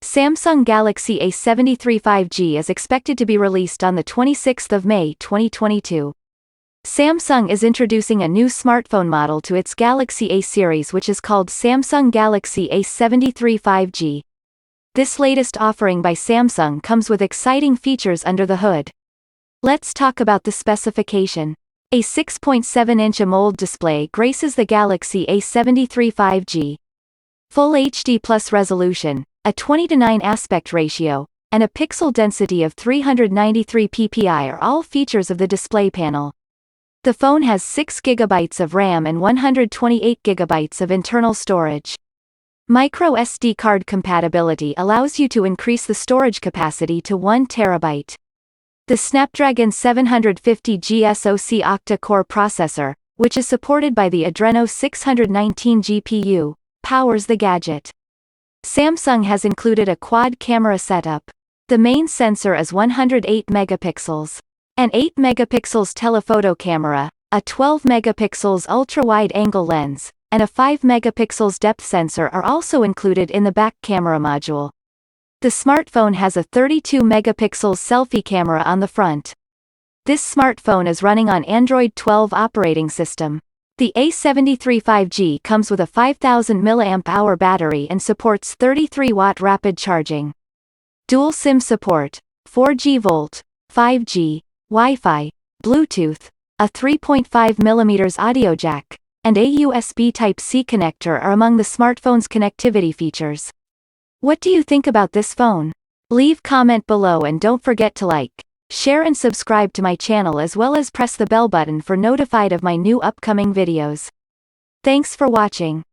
Samsung Galaxy A73 5G is expected to be released on the 26th of May 2022. Samsung is introducing a new smartphone model to its Galaxy A series, which is called Samsung Galaxy A73 5G. This latest offering by Samsung comes with exciting features under the hood. Let's talk about the specification. A 6.7-inch AMOLED display graces the Galaxy A73 5G. Full HD Plus resolution, a 20:9 aspect ratio, and a pixel density of 393 ppi are all features of the display panel. The phone has 6 GB of RAM and 128 GB of internal storage. Micro SD card compatibility allows you to increase the storage capacity to 1 TB. The Snapdragon 750G SoC octa-core processor, which is supported by the Adreno 619 GPU, powers the gadget. Samsung has included a quad camera setup. The main sensor is 108 megapixels. An 8 megapixels telephoto camera, a 12 megapixels ultra-wide-angle lens, and a 5 megapixels depth sensor are also included in the back camera module. The smartphone has a 32 megapixels selfie camera on the front. This smartphone is running on Android 12 operating system. The A73 5G comes with a 5000 mAh battery and supports 33-watt rapid charging. Dual SIM support, 4G Volt, 5G, Wi-Fi, Bluetooth, a 3.5mm audio jack, and a USB Type-C connector are among the smartphone's connectivity features. What do you think about this phone? Leave comment below and don't forget to like, share and subscribe to my channel, as well as press the bell button for notified of my new upcoming videos. Thanks for watching.